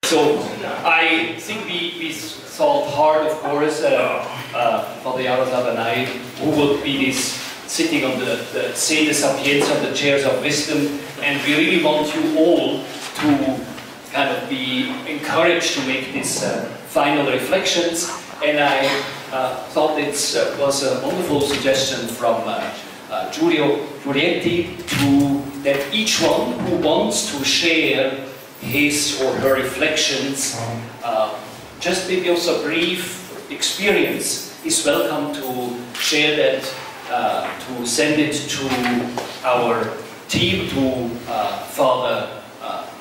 So I think we thought hard, of course, for the others and I, who would be this sitting on the Sede Sapienza, on the chairs of wisdom, and we really want you all to kind of be encouraged to make these final reflections. And I thought it was a wonderful suggestion from Giulietti that each one who wants to share his or her reflections, just maybe also a brief experience, is welcome to share that, to send it to our team, to Father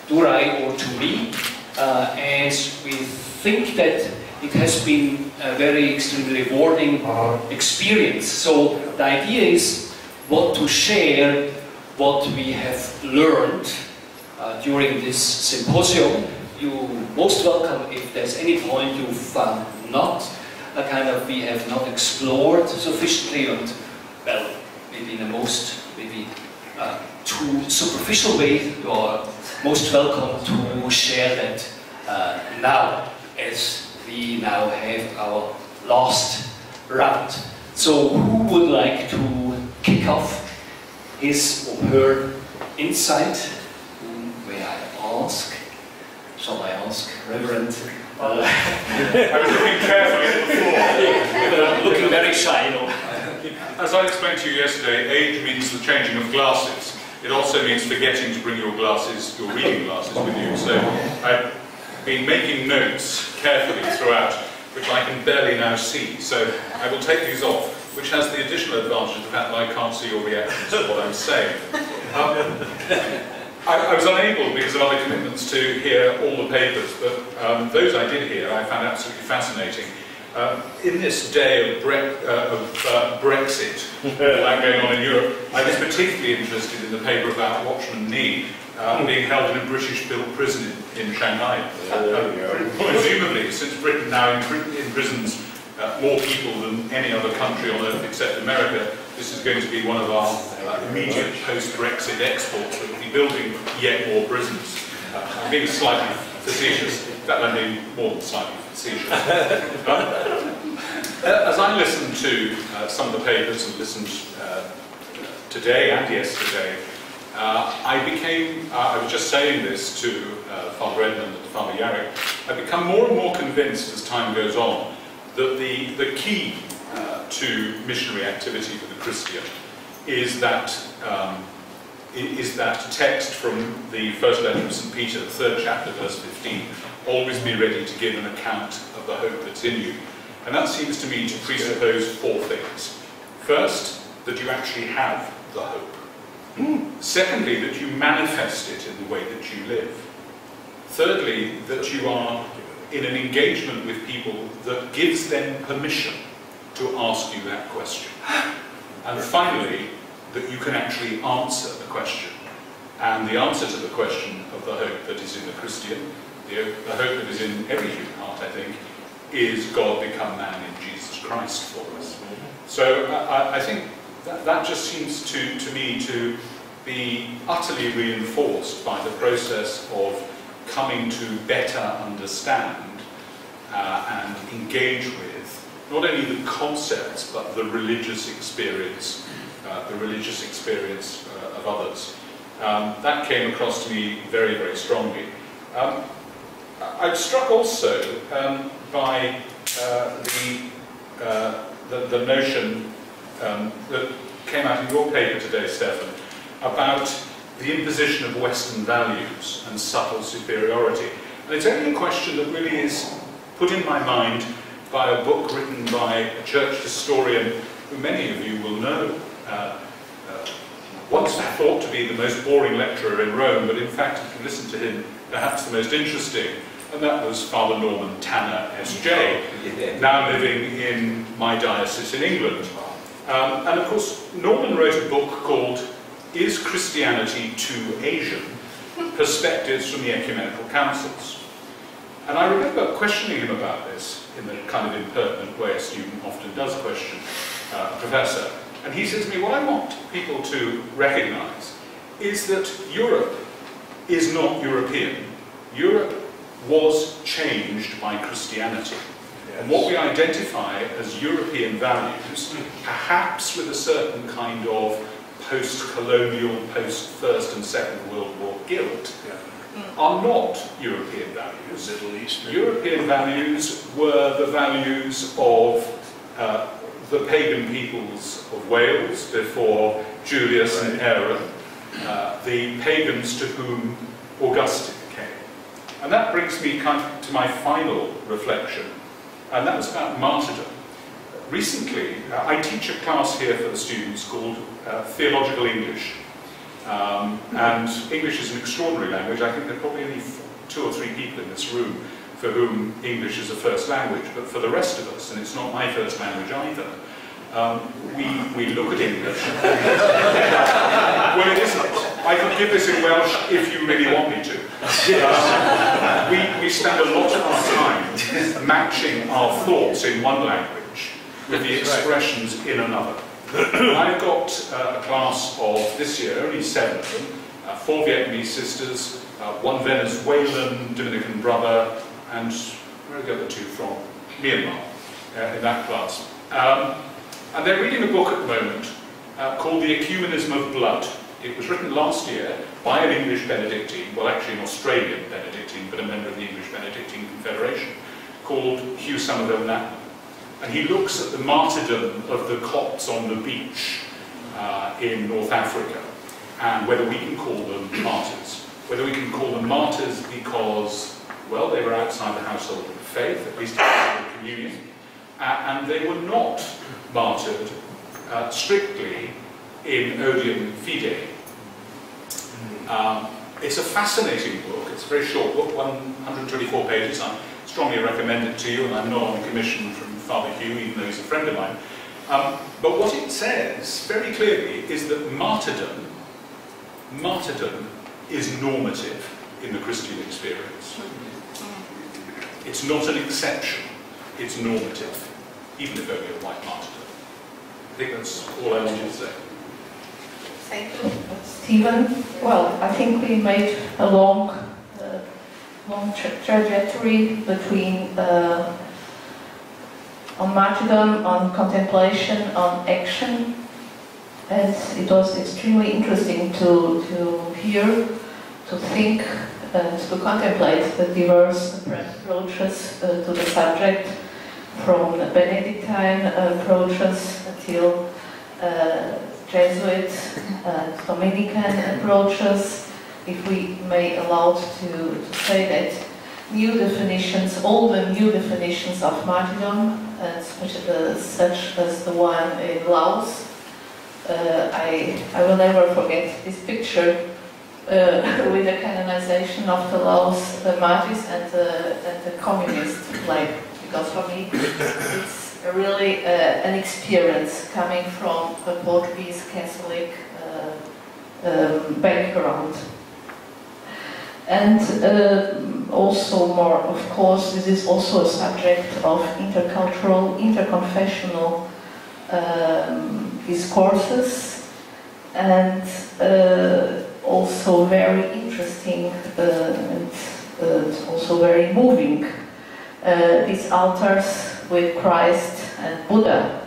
Durai or to me, as we think that it has been a very extremely rewarding experience. So the idea is what to share, what we have learned during this symposium. You're most welcome if there's any point you found not we have not explored sufficiently, and well, maybe in a most too superficial way. You are most welcome to share that now, as we now have our last round. So who would like to kick off his or her insight? May I ask? Shall I ask, Reverend? I was looking carefully at the floor. Looking very shy, you know. As I explained to you yesterday, age means the changing of glasses. It also means forgetting to bring your glasses, your reading glasses with you. So I've been making notes carefully throughout, which I can barely now see. So I will take these off, which has the additional advantage of the fact that I can't see your reactions to what I'm saying. I was unable, because of other commitments, to hear all the papers, but those I did hear I found absolutely fascinating. In this day of Brexit, all that going on in Europe, I was particularly interested in the paper about Watchman Nee being held in a British-built prison in Shanghai. Presumably, since Britain now imprisons more people than any other country on earth except America, this is going to be one of our immediate post-Brexit exports. We'll be building yet more prisons. I'm being slightly facetious. In fact, I'm being more than slightly facetious. As I listened to some of the papers and listened today and yesterday, I was just saying this to Father Edmund and Father Yarrick, I've become more and more convinced as time goes on that the key to missionary activity for the Christian is that text from the first letter of St. Peter, the 3rd chapter, verse 15, always be ready to give an account of the hope that's in you. And that seems to me to presuppose 4 things. First, that you actually have the hope. Secondly, that you manifest it in the way that you live. Thirdly, that you are in an engagement with people that gives them permission to ask you that question. And finally, that you can actually answer the question. And the answer to the question of the hope that is in the Christian, the hope that is in every human heart, I think, is God become man in Jesus Christ for us. So I think that just seems to me to be utterly reinforced by the process of coming to better understand and engage with not only the concepts but the religious experience of others. That came across to me very, very strongly. I'm struck also by the notion that came out in your paper today, Stephan, about the imposition of Western values and subtle superiority. And it's only a question that really is put in my mind by a book written by a church historian who many of you will know. Once thought to be the most boring lecturer in Rome, but in fact, if you listen to him, perhaps the most interesting, and that was Father Norman Tanner Sj, now living in my diocese in England. And of course, Norman wrote a book called Is Christianity Too Asian? Perspectives from the Ecumenical Councils. And I remember questioning him about this in the kind of impertinent way a student often does question a professor. And he said to me, what I want people to recognise is that Europe is not European. Europe was changed by Christianity. And what we identify as European values, perhaps with a certain kind of post-colonial, post-First and Second World War guilt, are not European values. Middle Eastern. European values were the values of the pagan peoples of Wales before Julius and Aaron, the pagans to whom Augustine came. And that brings me kind of to my final reflection, and that was about martyrdom. Recently, I teach a class here for the students called Theological English. And English is an extraordinary language. I think there are probably only 2 or 3 people in this room for whom English is a first language, but for the rest of us, and it's not my first language either, we look at English. Well, it isn't. I could give this in Welsh if you really want me to. We spend a lot of our time matching our thoughts in one language with the expressions in another. I've got a class of, this year, only 7 of them, 4 Vietnamese sisters, 1 Venezuelan Dominican brother, and where are the other 2 from? Myanmar, in that class. And they're reading a book at the moment called The Ecumenism of Blood. It was written last year by an English Benedictine, well actually an Australian Benedictine, but a member of the English Benedictine Confederation, called Hugh Somerville Natman. And he looks at the martyrdom of the Copts on the beach in North Africa, and whether we can call them martyrs. Whether we can call them martyrs because, well, they were outside the household of faith, at least in the communion, and they were not martyred strictly in odium fidei. It's a fascinating book. It's a very short book, 124 pages. I strongly recommend it to you, and I'm not on commission from Father Hugh, even though he's a friend of mine. But what it says very clearly is that martyrdom is normative in the Christian experience. It's not an exception, it's normative, even if only a white martyrdom. I think that's all I wanted to say. Thank you, Stephen. Well, I think we made a long trajectory between on martyrdom, on contemplation, on action, and it was extremely interesting to hear, to think, and to contemplate the diverse approaches to the subject, from Benedictine approaches until Jesuit and Dominican approaches, if we may allow to say that new definitions, all the new definitions of martyrdom, and such as the one in Laos. I will never forget this picture with the canonization of the Laos martyrs and the communist flag, because for me it's really an experience coming from a Portuguese Catholic background. And also more, of course, this is also a subject of intercultural, interconfessional discourses, and also very interesting and also very moving. These altars with Christ and Buddha,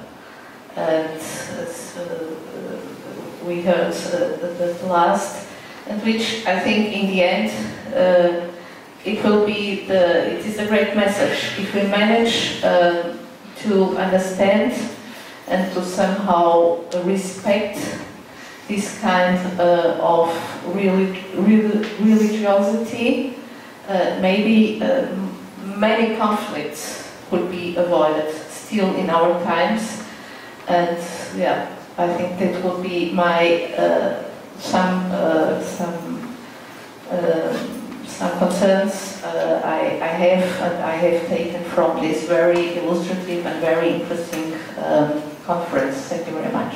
and as we heard at last, and which I think in the end it is a great message if we manage to understand and to somehow respect this kind of religiosity. Maybe many conflicts could be avoided still in our times, and yeah, I think that would be my some concerns I have taken from this very illustrative and very interesting conference. Thank you very much.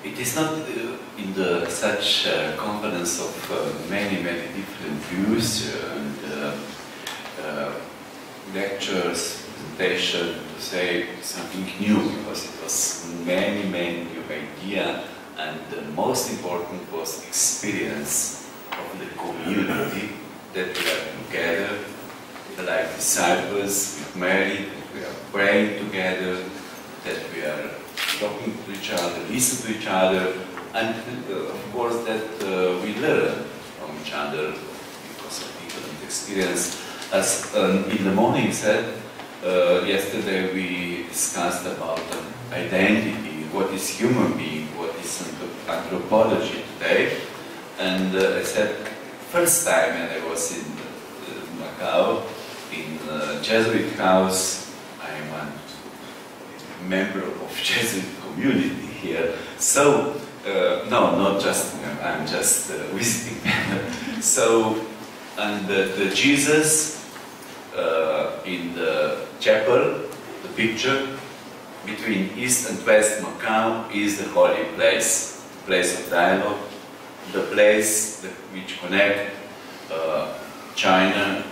It is not in the such conference of many different views and lectures, presentation to say something new, because it was many new ideas, and the most important was experience of the community, that we are together, like disciples with Mary, that we are praying together, that we are talking to each other, listen to each other, and of course that we learn from each other because of different experience. As in the morning said, yesterday we discussed about identity, what is human being, what is anthropology today, and I said, first time when I was in Macau, in Jesuit house, I am a member of Jesuit community here, so no, not just, I'm just visiting. So, and the Jesus in the chapel, the picture between East and West Macau is the holy place, the place of dialogue, the place which connect China,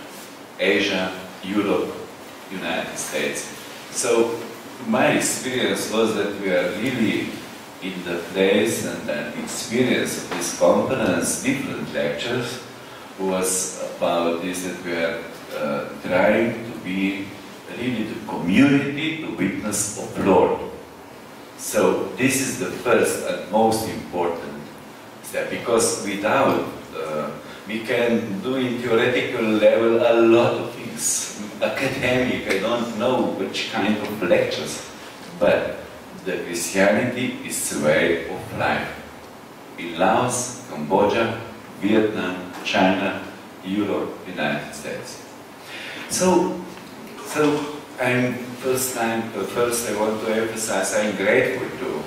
Asia, Europe, United States. So my experience was that we are really in the place, and the experience of this conference, different lectures, was about this, that we are trying to be really the community, the witness of Lord. So this is the first and most important step, because without, we can do in theoretical level a lot of things. Academic, I don't know which kind of lectures, but the Christianity is the way of life. In Laos, Cambodia, Vietnam, China, Europe, United States. So I'm first I want to emphasize I'm grateful to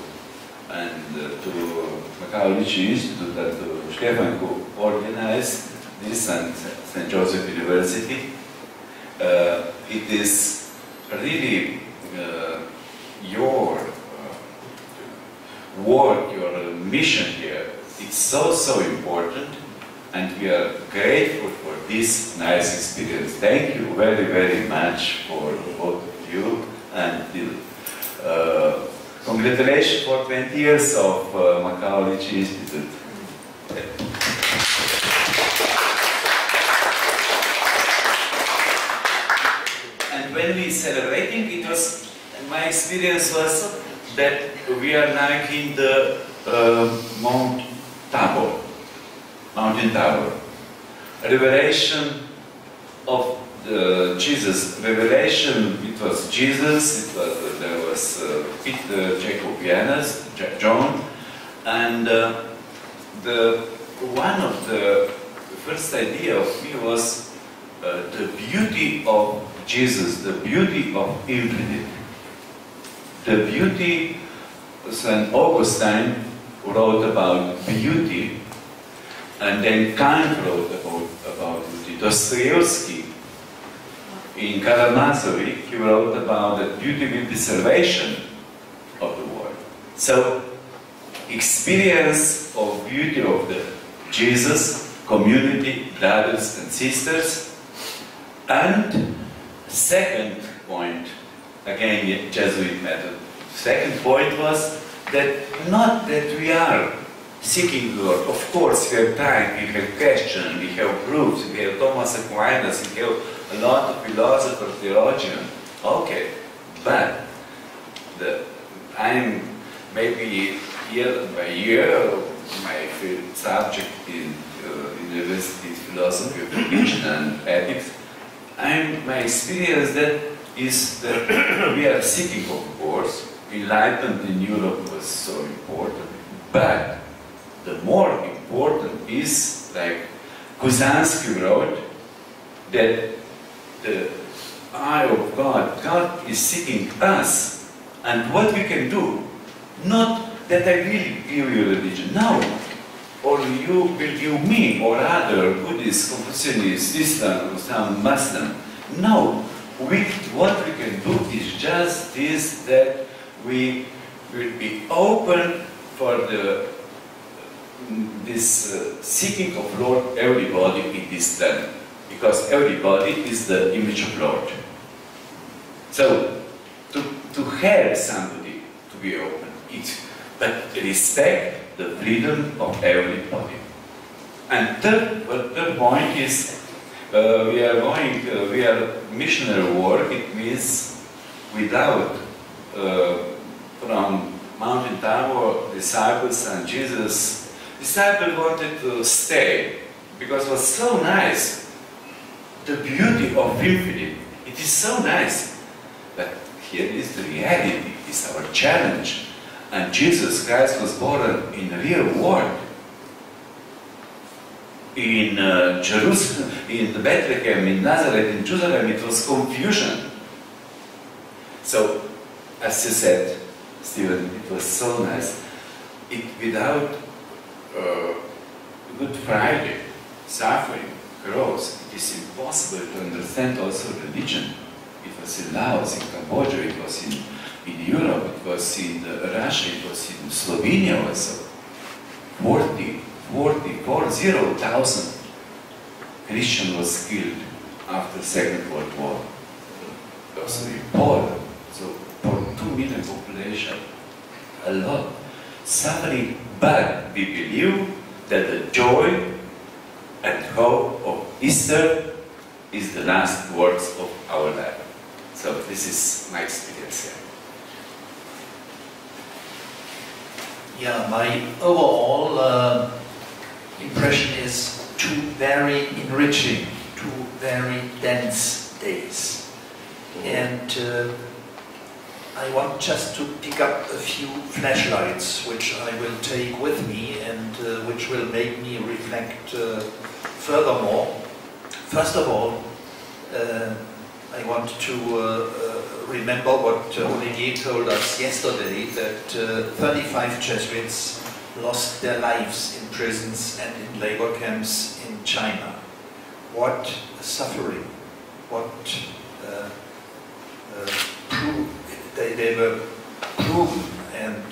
Macau Ricci Institute and to Stephan, who organized this, and St. Joseph University. It is really your work, your mission here. It's so important, and we are grateful for this nice experience. Thank you very much for both of you, and congratulations for 20 years of Macau Ricci Institute. And when we celebrating, it was, my experience was that we are now in the Mountain Tabor. Revelation of Jesus. Revelation, it was Jesus, there was Peter, Jacob, Janus, John, and one of the first idea of me was the beauty of Jesus, the beauty of infinite. The beauty, St. Augustine wrote about beauty, and then Kant wrote about beauty. Dostoevsky, in Karamazov, he wrote about that beauty will be salvation of the world. So, experience of beauty of the Jesus, community, brothers and sisters, and second point, again, Jesuit method. Second point was that not that we are seeking the Lord. Of course, we have time, we have questions, we have proofs, we have Thomas Aquinas, we have a lot of philosophers, theologians. Okay, but I'm maybe year by year, my subject in university is philosophy of religion and ethics. My experience that is that we are seeking, of course, enlightenment in Europe was so important, but the more important is, like Kuzansky wrote, that the eye of God, God is seeking us, and what we can do, not that I will give you religion, no, or you will give me, or other Buddhist, Confucianist, Islam, or some Muslim, no, what we can do is just this, that we will be open for this seeking of Lord, everybody in this planet, because everybody is the image of Lord. So, to help somebody to be open, but respect the freedom of everybody. And third point is we are missionary work. It means without from Mountain Tabor disciples and Jesus, disciples wanted to stay because it was so nice. The beauty of Philip, it is so nice. But here is the reality, it's our challenge. And Jesus Christ was born in the real world. In Jerusalem, in Bethlehem, in Nazareth, in Jerusalem, it was confusion. So, as you said, Stephen, it was so nice. Without Good Friday, suffering, cross, it is impossible to understand also religion. It was in Laos, in Cambodia, it was in Europe, it was in Russia, it was in Slovenia also. 40,000 Christians was killed after the Second World War. Also in Poland, so for 2 million population, a lot suffering, but we believe that the joy and hope of Easter is the last words of our life. So this is my experience. Yeah, my overall impression is 2 very enriching, 2 very dense days. And I want just to pick up a few flashlights which I will take with me and which will make me reflect furthermore. First of all, I want to remember what Olivier told us yesterday, that 35 Jesuits lost their lives in prisons and in labor camps in China. What suffering, what they were proven, and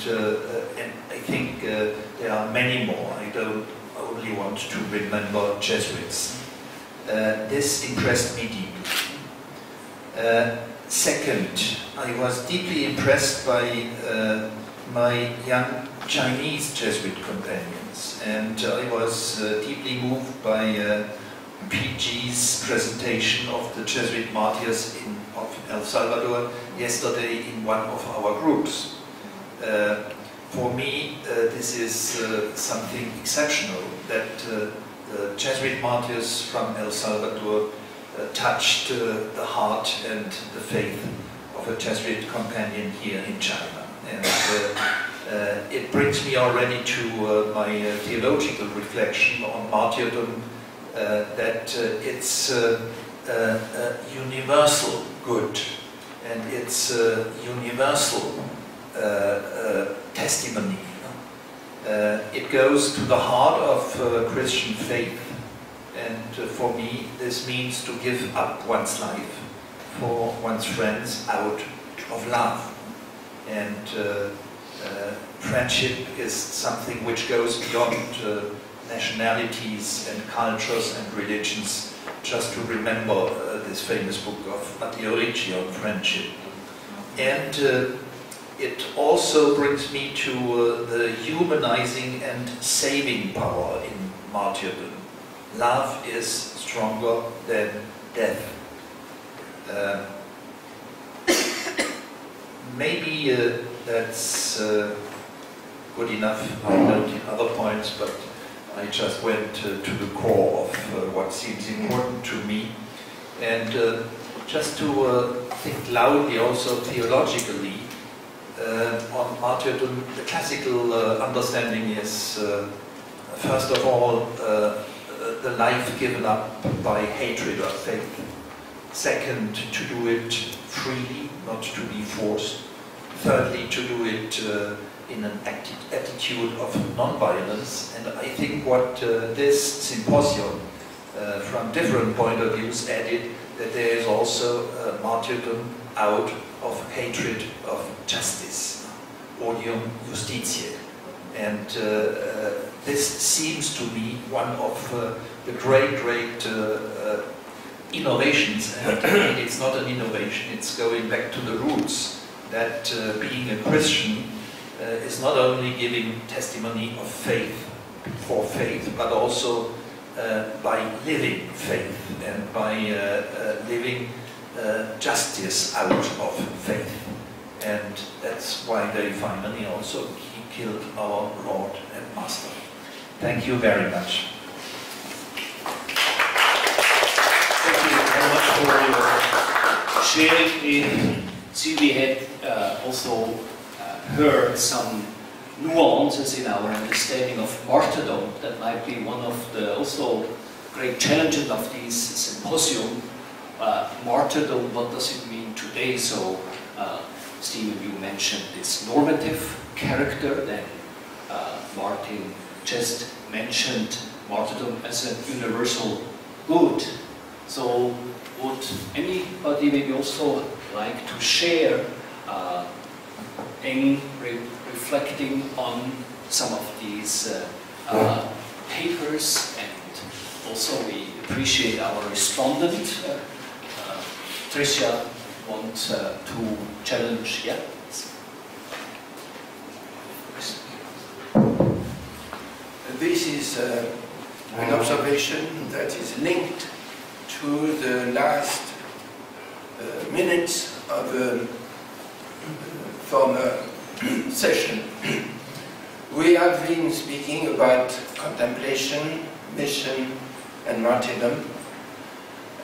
I think there are many more. I don't only want to remember Jesuits. This impressed me deeply. Second, I was deeply impressed by my young Chinese Jesuit companions, and I was deeply moved by PG's presentation of the Jesuit martyrs of El Salvador yesterday in one of our groups. For me, this is something exceptional, that the Jesuit martyrs from El Salvador touched the heart and the faith of a Jesuit companion here in China. And it brings me already to my theological reflection on martyrdom, that it's universal good, and it's universal testimony. It goes to the heart of Christian faith, and for me this means to give up one's life for one's friends out of love. And friendship is something which goes beyond nationalities and cultures and religions, just to remember this famous book of Macau Ricci on friendship. And it also brings me to the humanizing and saving power in martyrdom. Love is stronger than death. Maybe that's good enough. I noted other points, but I just went to the core of what seems important to me. And just to think loudly also theologically on martyrdom, the classical understanding is, first of all, the life given up by hatred of faith. Second, to do it freely, not to be forced. Thirdly, to do it in an attitude of non-violence. And I think what this symposium, from different point of views, added, that there is also martyrdom out of hatred of justice, odium justitiae. And this seems to me one of the great innovations, and it's not an innovation, it's going back to the roots, that being a Christian is not only giving testimony of faith for faith, but also by living faith and by living justice out of faith. And that's why they finally also killed our Lord and Master. Thank you very much. Thank you very much for your sharing. See, we had also heard some nuances in our understanding of martyrdom. That might be one of the also great challenges of this symposium. Martyrdom, what does it mean today? So, Stephen, you mentioned this normative character, then Martin just mentioned martyrdom as a universal good. So, would anybody maybe also like to share in reflecting on some of these papers? And also we appreciate our respondent. Tricia wants to challenge, yeah? This is an observation that is linked to the last minutes of a former session. We have been speaking about contemplation, mission, and martyrdom,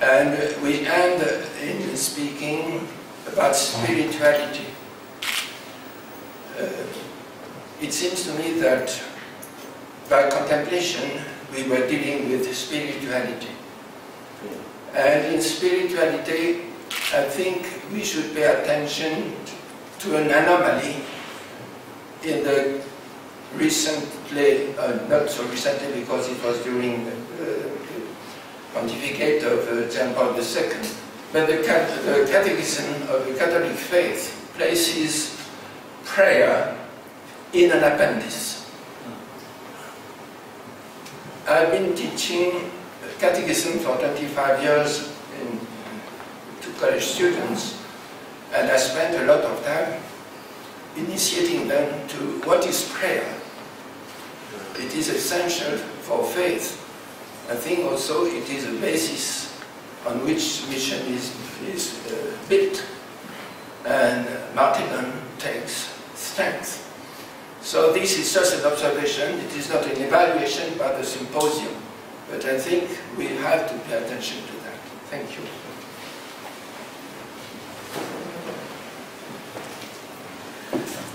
and we end in speaking about spirituality. It seems to me that by contemplation we were dealing with spirituality. And in spirituality, I think we should pay attention to an anomaly in the recently, not so recently because it was during the pontificate of John Paul II, but the Catechism of the Catholic faith places prayer in an appendix. I've been teaching Catechism for 25 years to college students, and I spent a lot of time initiating them to what is prayer. It is essential for faith. I think also it is a basis on which mission is built, and martyrdom takes strength. So this is just an observation. It is not an evaluation by the symposium, but I think we have to pay attention to that. Thank you.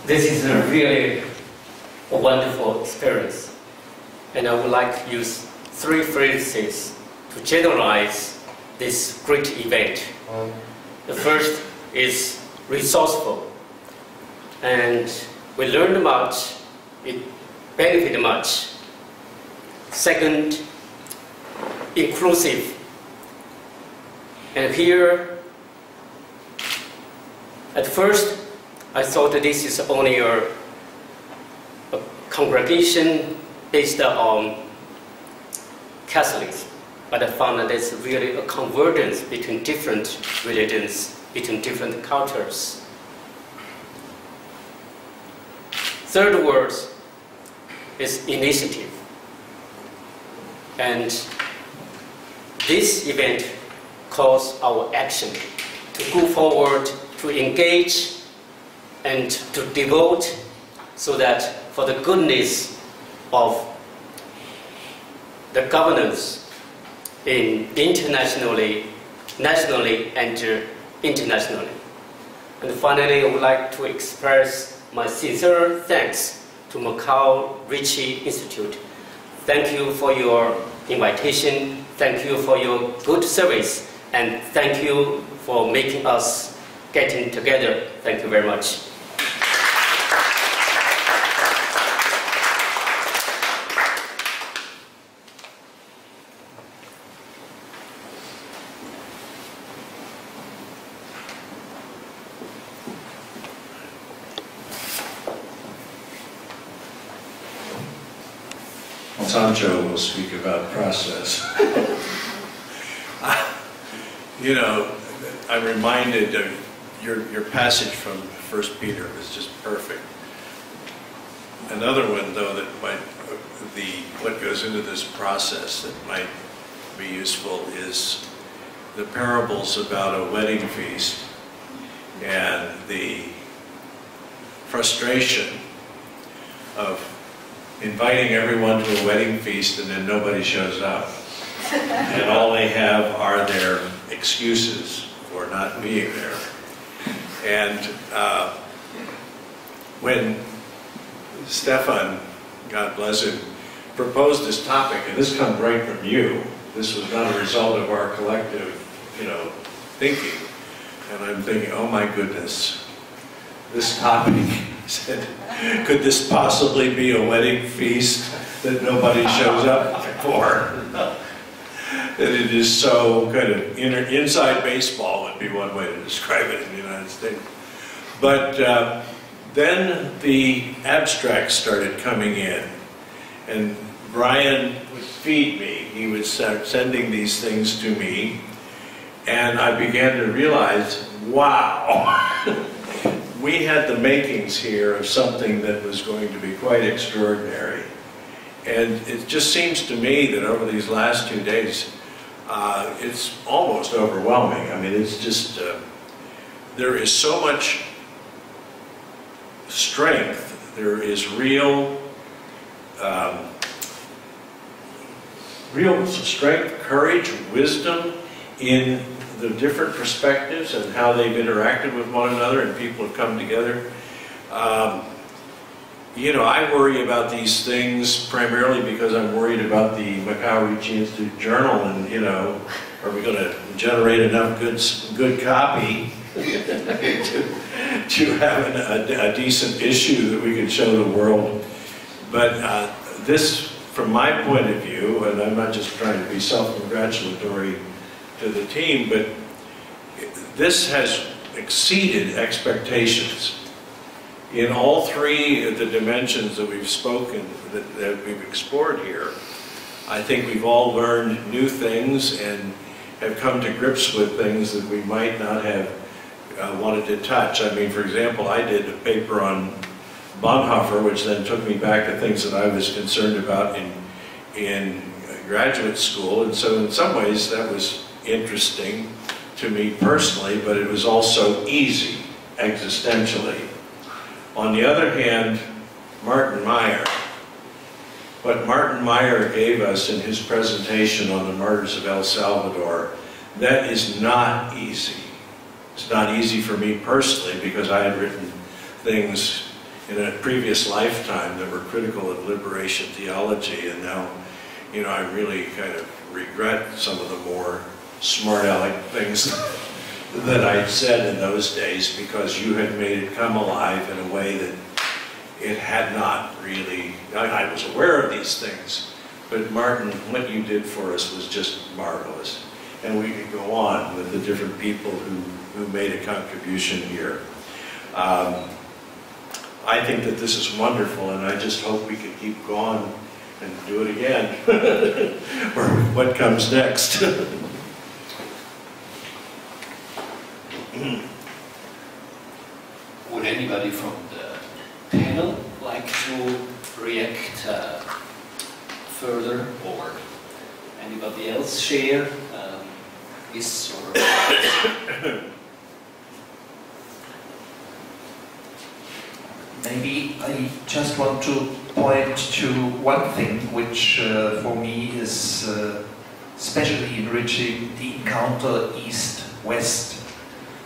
This is a really wonderful experience, and I would like to use 3 phrases to generalize this great event. The first is resourceful, and we learned much, it benefited much. Second, inclusive. And here, at first, I thought that this is only a congregation based on Catholics, but I found that there's really a convergence between different religions, between different cultures. Third word is initiative. And this event calls our action to go forward, to engage, and to devote, so that for the goodness of the governance internationally, nationally, and internationally. And finally, I would like to express my sincere thanks to Macau Ricci Institute. Thank you for your invitation, thank you for your good service, and thank you for making us getting together. Thank you very much. Sancho will speak about process. You know, I'm reminded of your passage from 1 Peter is just perfect. Another one, though, that might what goes into this process that might be useful is the parables about a wedding feast and the frustration of inviting everyone to a wedding feast and then nobody shows up. And all they have are their excuses for not being there. And when Stephan, God bless him, proposed this topic, and this comes right from you, this was not a result of our collective, thinking. And I'm thinking, oh my goodness, this topic, he said, could this possibly be a wedding feast that nobody shows up for? That it is so kind of inside baseball would be one way to describe it in the United States. But then the abstracts started coming in, and Brian would feed me. He would start sending these things to me, and I began to realize, wow, we had the makings here of something that was going to be quite extraordinary. And it just seems to me that over these last 2 days, it's almost overwhelming. I mean, it's just, there is so much strength, there is real strength, courage, wisdom in the different perspectives and how they've interacted with one another and people have come together. I worry about these things primarily because I'm worried about the Macau Ricci Institute Journal and, are we going to generate enough good copy to have a decent issue that we can show the world. But this, from my point of view, and I'm not just trying to be self-congratulatory to the team, but this has exceeded expectations. In all three of the dimensions that we've spoken, that we've explored here, I think we've all learned new things and have come to grips with things that we might not have wanted to touch. I mean, for example, I did a paper on Bonhoeffer, which then took me back to things that I was concerned about in graduate school, and so in some ways that was interesting to me personally, but it was also easy existentially. On the other hand, Martin Maier, what Martin Maier gave us in his presentation on the martyrs of El Salvador, that is not easy. It's not easy for me personally because I had written things in a previous lifetime that were critical of liberation theology, and now, I really kind of regret some of the more smart-aleck things that I said in those days because you had made it come alive in a way that it had not really. I was aware of these things, but Martin, what you did for us was just marvelous. And we could go on with the different people who made a contribution here. I think that this is wonderful, and I just hope we can keep going and do it again. Or what comes next. Would anybody from the panel like to react further, or anybody else share his or her? Maybe I just want to point to one thing which for me is especially enriching: the encounter East-West.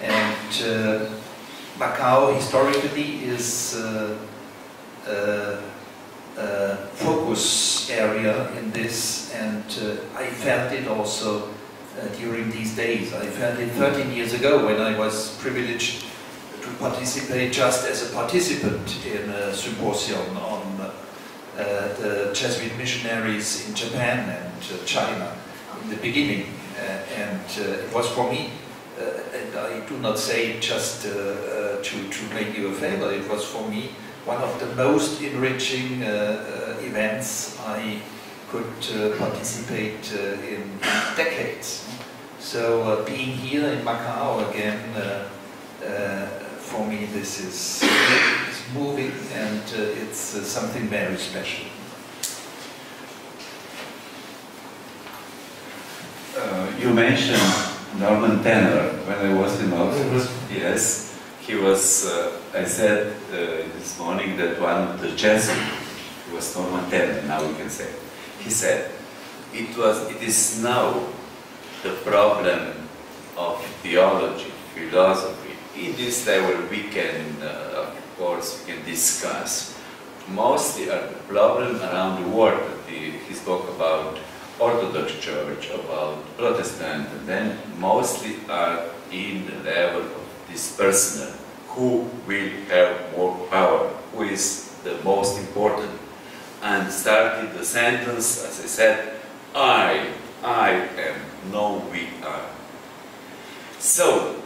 And Macau historically is a focus area in this, and I felt it also during these days. I felt it 13 years ago when I was privileged to participate just as a participant in a symposium on the Jesuit missionaries in Japan and China in the beginning. And it was for me, and I do not say it just to make you a favor, it was for me one of the most enriching events I could participate in decades. So being here in Macau again, for me this is moving, and it's something very special. you mentioned Norman Tanner when I was in Oxford. Yes, he was. I said this morning that one of the Jesuits was Norman Tanner. Now we can say. He said, "It is now the problem of theology, philosophy. In this level, we can, of course, we can discuss. Mostly are the problem around the world. He spoke about Orthodox Church, about Protestant, and then mostly are in the level of this personal. Who will have more power? Who is the most important?" And started the sentence, as I said, I am, no, we are. So,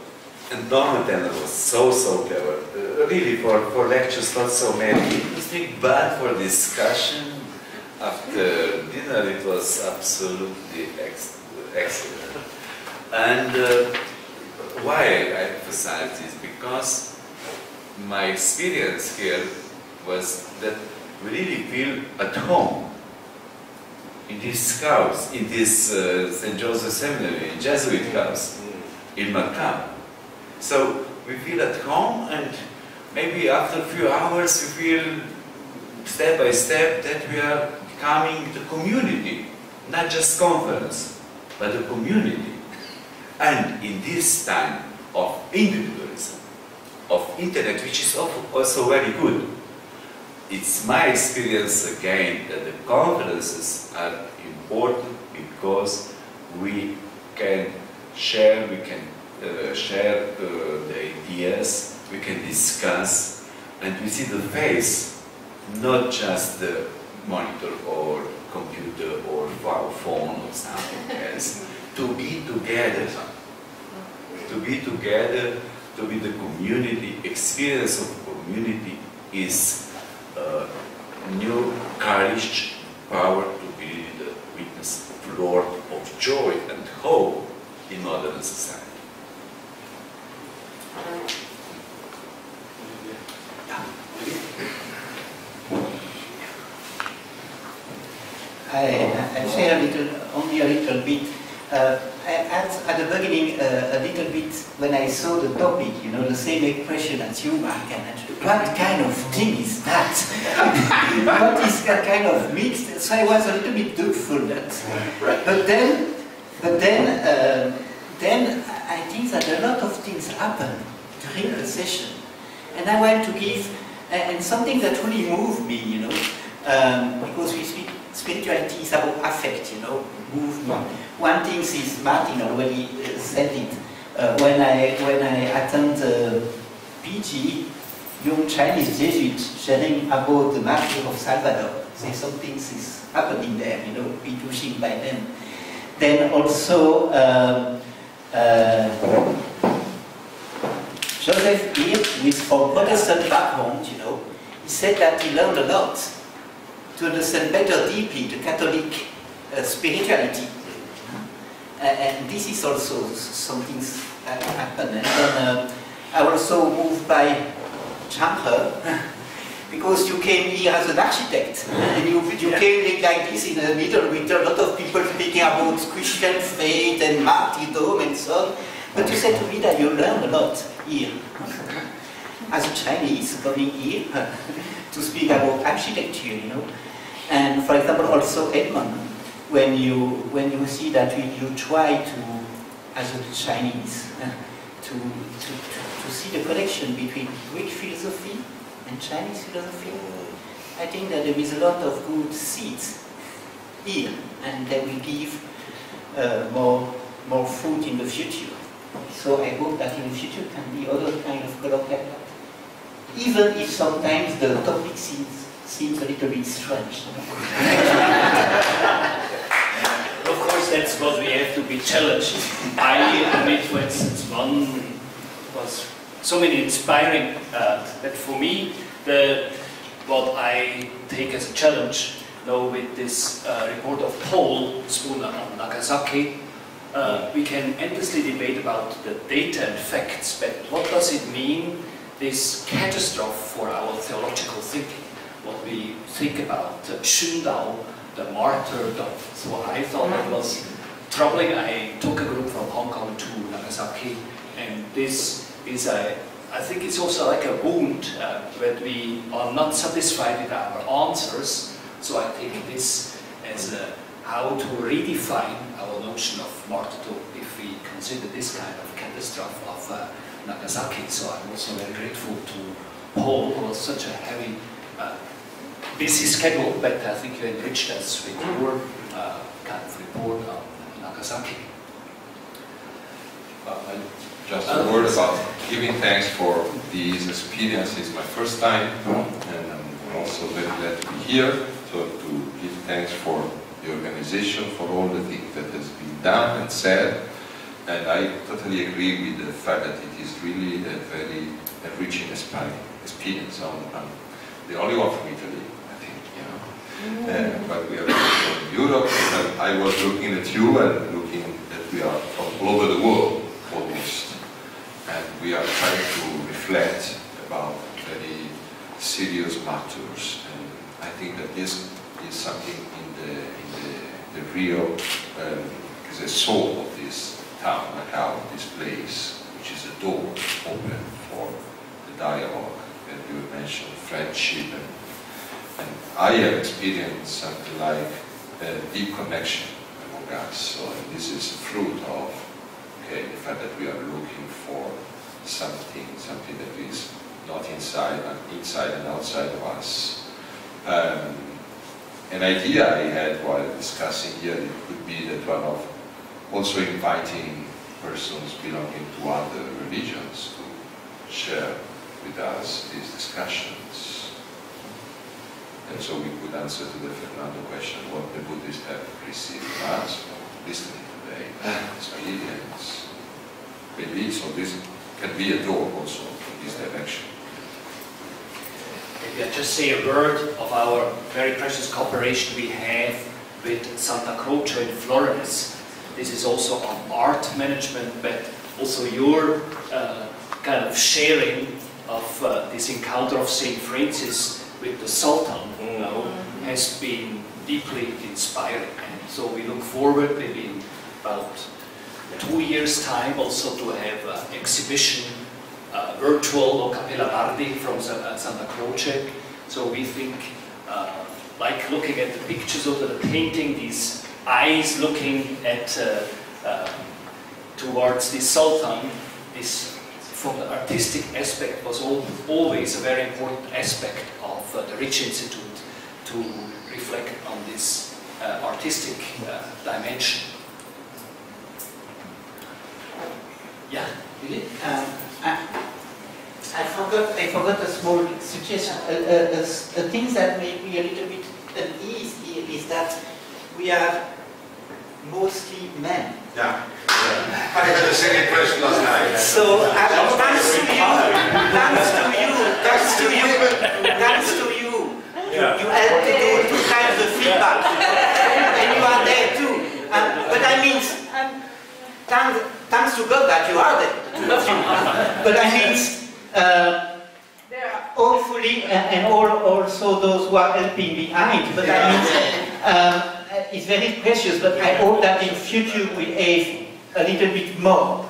and Norman Tanner was so clever, really for lectures not so many interesting, but for discussion after dinner it was absolutely excellent. And why I emphasize this? Because my experience here was that we really feel at home in this house, in this St. Joseph Seminary, in Jesuit house in Macau. So we feel at home, and maybe after a few hours we feel step by step that we are becoming the community, not just conference, but a community. And in this time of individualism, of internet, which is also very good, it's my experience again that the conferences are important because we can share, the ideas, we can discuss, and we see the face, not just the monitor or computer or phone or something else. To be together, to be the community, experience of community is new courage, power to be the witness of Lord of joy and hope in modern society. I share only a little bit. At the beginning, a little bit when I saw the topic, you know, the same expression as you, Mark, and what kind of thing is that? What is that kind of mix? So I was a little bit doubtful that. But then I think that a lot of things happen during the session, and I want to give and something that really moved me, you know, because we speak. Spirituality is about affect, you know, movement. One thing is, Martin already said it, when I attend PG, young Chinese Jesuits sharing about the martyr of Salvador. Say some things is happening there, you know, be touching by them. Then also, Joseph here, with from Protestant background, you know, he said that he learned a lot to understand better deeply the Catholic spirituality. And this is also something that happened. And then I also moved by Jamnik, because you came here as an architect, and you came like this in the middle with a lot of people speaking about Christian faith and martyrdom and so on. But you said to me that you learned a lot here, as a Chinese coming here to speak about architecture, you know. And for example, also Edmund, when you see that you try to, as a Chinese, to see the connection between Greek philosophy and Chinese philosophy, I think that there is a lot of good seeds here, and they will give more fruit in the future. So I hope that in the future can be other kind of colloquial, even if sometimes the topic seems a little bit strange. Of course, that's what we have to be challenged. I admit, for instance, one was so many inspiring that for me, what I take as a challenge, with this report of Paul Spooner on Nagasaki, we can endlessly debate about the data and facts, but what does it mean, this catastrophe for our theological thinking? What we think about Xundao, the martyrdom. So I thought it was traveling, I took a group from Hong Kong to Nagasaki, and this is I think it's also like a wound when we are not satisfied with our answers. So I take this as how to redefine our notion of martyrdom if we consider this kind of catastrophe of Nagasaki. So I'm also very grateful to Paul, who was such a heavy, busy schedule, but I think you enriched us with your kind of report on Nagasaki. Just a word about giving thanks for these experiences. My first time, and I'm also very glad to be here. So to give thanks for the organization, for all the things that has been done and said. And I totally agree with the fact that it is really a very enriching experience. I'm the only one from Italy, I think, you know. But we are from Europe, and I was looking at you and looking that we are from all over the world, almost. And we are trying to reflect about very serious matters. And I think that this is something in the real, the soul of this town, Macau, this place, which is a door open for the dialogue that you mentioned, friendship. And I have experienced something like a deep connection among us. So this is a fruit of the fact that we are looking for something that is not inside and outside of us. An idea I had while discussing here, it could be that one of also inviting persons belonging to other religions to share with us these discussions. And so we could answer to the Fernando question, what the Buddhists have received from us, from listening today, experience. Maybe, so this can be a door also in this direction. Maybe I just say a word of our very precious cooperation we have with Santa Croce in Florence. This is also on art management, but also your kind of sharing of this encounter of St. Francis with the Sultan, you know, has been deeply inspiring. And so we look forward, maybe in about 2 years' time, also to have an exhibition, virtual O Capella Bardi from Santa Croce. So we think, like looking at the pictures of the painting, these eyes looking at towards the Sultan, this from the artistic aspect was always a very important aspect of the Ricci Institute to reflect on this artistic dimension. Yeah, really? I forgot a small suggestion. A thing that made me a little bit uneasy is that we are mostly men. Yeah. I had the same impression last night. So thanks to you, you helped to do kind of the feedback, and you are there too. But I mean, thanks to God that you are there. But I mean, hopefully, and also those who are helping behind. But I mean, it's very precious. But I hope that in future we have a little bit more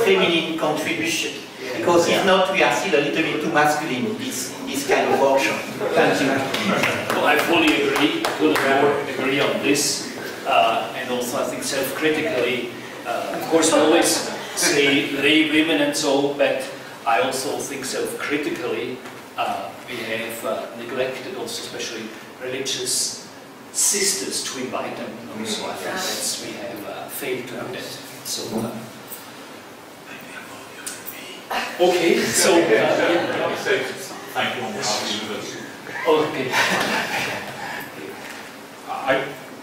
feminine contribution. Because if not, we are still a little bit too masculine in this kind of workshop. Thank you. Well, I fully agree. I couldn't agree on this. And also, I think self-critically, of course, we always say lay women and so, but I also think self-critically we have neglected also, especially religious sisters, to invite them. So I think that's, we have failed to do that. So. Okay, so. Thank you on behalf of the university. Okay.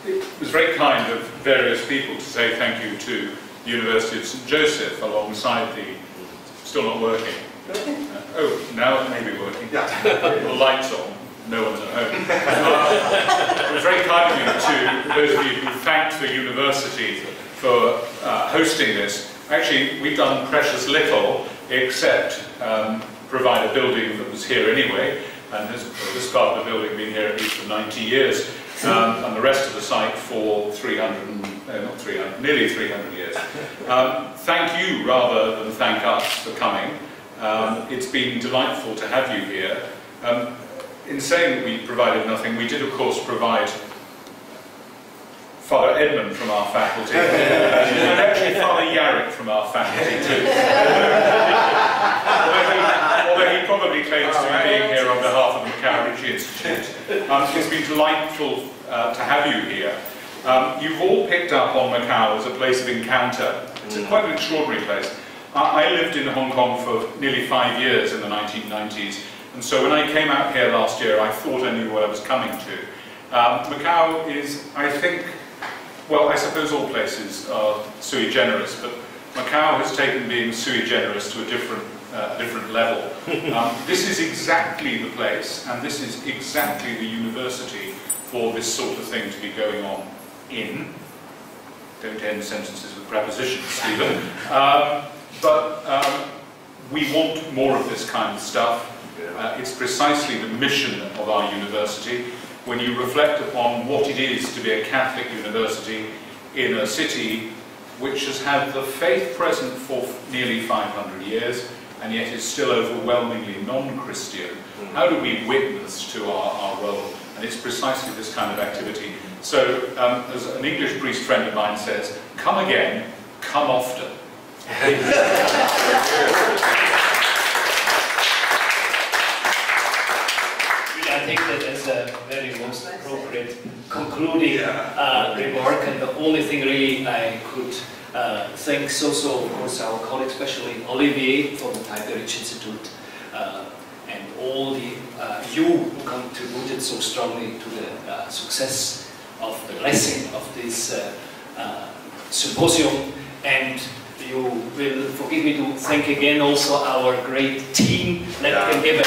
It was very kind of various people to say thank you to the University of St. Joseph alongside the, still not working. Oh, now it may be working. The lights on, no one's at home. It was very kind of you to those of you who thanked the university for hosting this. Actually, we've done precious little except provide a building that was here anyway, and this part of the building been here at least for 90 years. And the rest of the site for 300 no, not 300, nearly 300 years. Thank you rather than thank us for coming. It's been delightful to have you here. In saying that we provided nothing, we did of course provide Father Edmund from our faculty, and actually Father Yarrick from our faculty too. although he probably claims to be being here on behalf of the Macau Ricci Institute. It's been delightful to have you here. You've all picked up on Macau as a place of encounter. It's quite an extraordinary place. I lived in Hong Kong for nearly 5 years in the 1990s, and so when I came out here last year, I thought I knew what I was coming to. Macau is, I think, well, I suppose all places are sui generis, but Macau has taken being sui generis to a different level. This is exactly the place, and this is exactly the university for this sort of thing to be going on in. Don't end sentences with prepositions, Stephen. But we want more of this kind of stuff. It's precisely the mission of our university. When you reflect upon what it is to be a Catholic university in a city which has had the faith present for nearly 500 years and yet is still overwhelmingly non-Christian, how do we witness to our role? And it's precisely this kind of activity. So, as an English priest friend of mine says, come again, come often. I think that is a very most appropriate concluding remark, and the only thing really I could thank also, of course, our colleagues, especially Olivier from the Maier Sj Institute, and all the you who contributed so strongly to the success of the blessing of this symposium. And you will forgive me to thank again also our great team. Let them give a